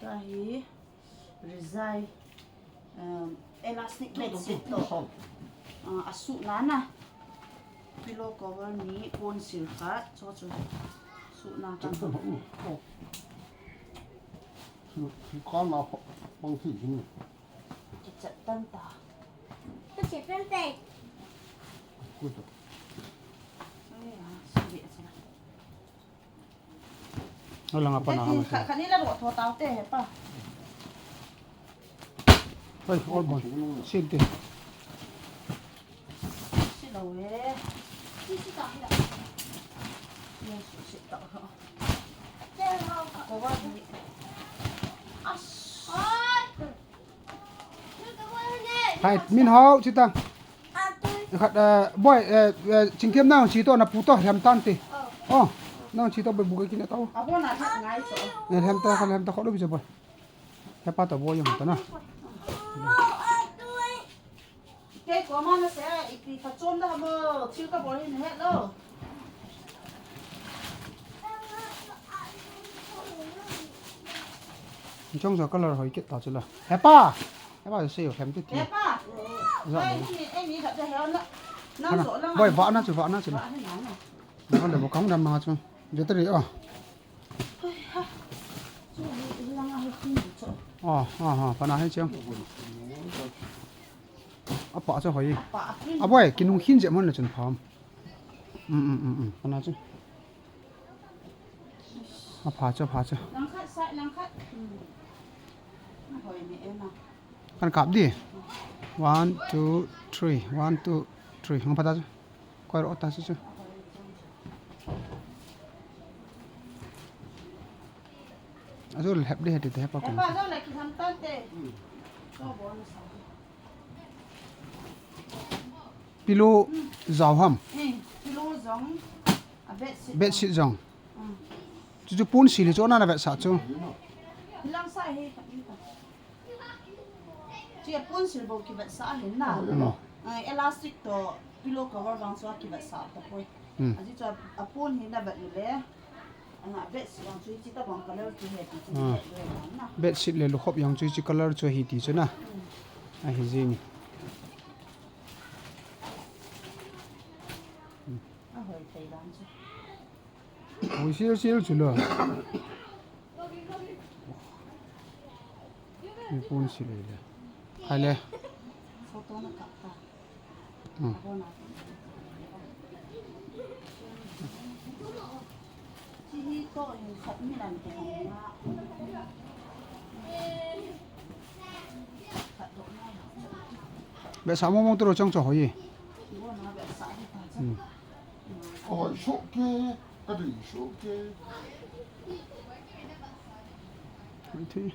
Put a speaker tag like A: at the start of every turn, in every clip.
A: Kahi reside elastic bedsheet to asu nana pillow cover ni pon silka cho su na kan to
B: su con nào bằng thị gì
A: chặt tan ta
C: tôi chỉ phân tệ
B: cút
D: nó là apa nama
A: cái kanila ro tho tao te pa
D: oi all bon sit đi
A: si đâu e
C: đi đi tao đi
A: ni su si tao ho
C: chơi không
A: ko wa ni
C: ôi tôi có quên nè
D: hai min hao chị tăng
C: à tôi
D: khát boy chính kiếm nào chỉ to là phụ to làm tan tì nào chỉ to bị bùi kia tao
A: a bo na tha ngai so
D: làm ta không làm ta khó đâu bây giờ boy hẹp pa tao boy dùng ta na
A: cái của mà nó sẽ ít phát trôn đó mà chưa có bỏ lên hết đâu
D: trong giờ color hỏi kết tao chưa là hẹp pa sẽ hẹp tí tí
A: đẹp à em nghĩ thật là héo nó rỗ lắm
D: boy vợ nó chỉ là nó còn để một cống đâm mà chứ giờ tới đi phần nào hay chưa bỏ cho hỏi boy cái nung hin dễ mất là chân phàm phần nào chứ phá cho
A: nắng khát sai nắng khát hồi mẹ em nào
D: kan kap đi 1 2 3 1 2 3 không phải chứ coi rõ ta chứ rồi hẹp đi thì hẹp
A: em
D: cùng
A: ba đâu lại cái thằng tân tê
D: pilo giàu hầm
A: kilo giống
D: bed sheet giàu chú pun xì thì chỗ nào là bed sạch chứ
A: lang sai hết chỉ pun xì bao kí vật sai hết na elastic to pillow cover vang so kí vật sai to thôi chỉ cho pun hết na vật lẽ bed sheet vang chui chỉ ta vang color kí hết chỉ
D: bed sheet le lukhop yang chui chi color cho hi ti chuna a hi jing
A: Ahoithei dan chứ
D: oi sil chulo ni pun xì le hai le
A: photo nó cặp ta chỉ có những khách như là cái hàng
D: bed sa mong tro chong cho hoi
B: số kia cái gì số kia
D: thì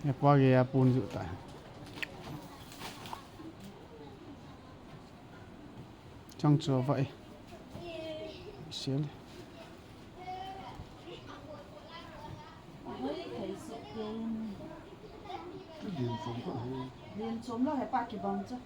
D: hẹp quá ghê pun dự tại trong chỗ vậy xíu
A: liền xuống nó hay ba cái vòng chứ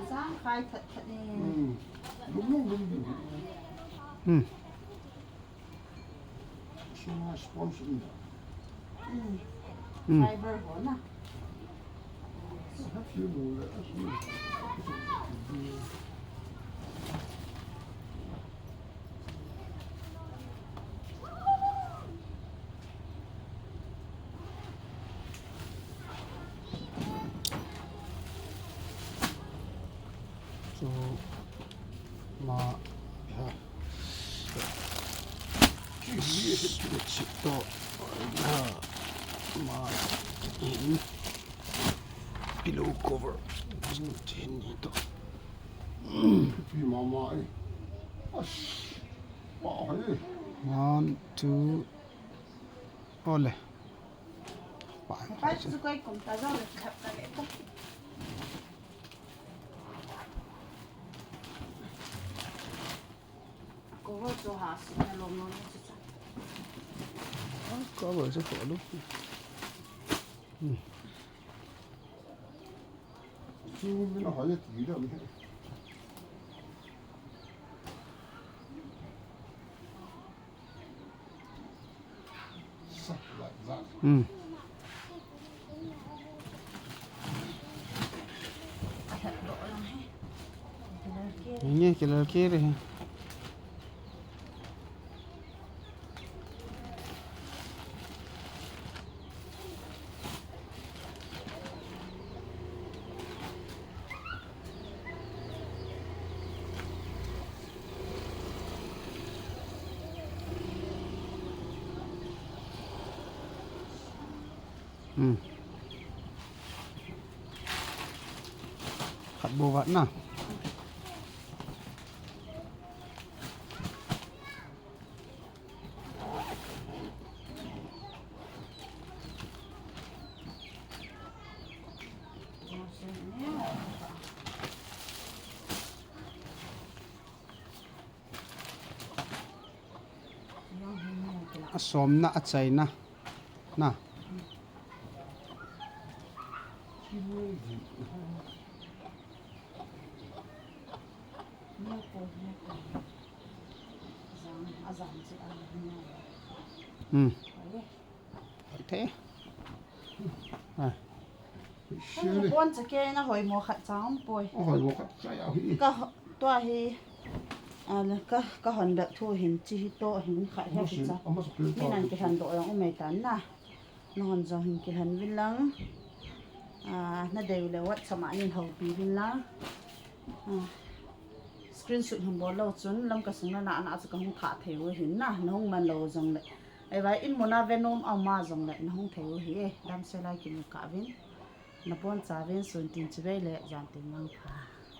A: sáng khai thật thật đi
B: đúng China sponsor
A: fiber hồn à
B: have you know that
D: so mà chip to mà pillow cover Chen ni to.
B: Phi mama ai. Ash. Wow ai.
D: 1 2 ole.
A: Phải chú quay cùng ta ra được thật là đẹp không? Cô có cho hạ sĩ là lồng nó chứ sao?
D: Có vợ sẽ khổ lúc.
B: Chú mình hỏi cái gì đó. Sắc lại dạng.
A: Thật độ lắm hết.
D: Ini kira kiri. Khát bồ vẫn nào. Xóm na chạy na. Na. Thế.
A: Không quan trọng cái nó hồi mùa khát cháo bồi.
B: Hỏi một cái trái áo hi.
A: Cái toa hi cái hòn đợt thu hình chi to hình khát hết thì sao? Nên là cái hòn độ nó mày tán na. Nó hòn do hình cái hòn vinh lăng. Nó đều là what sama nên hậu bì vinh lăng. Screenshot hình bó lâu chuẩn lâm cái súng nó nã sẽ không thả theo hình na nó không mà lâu dòng lại. Ai vậy in mona venom ông ma dòng lại nó không theo hi đam xe lại cái cả vinh. Nó bọn trả viên xuân tin chỉ về lệ giảm tiền ngang phá.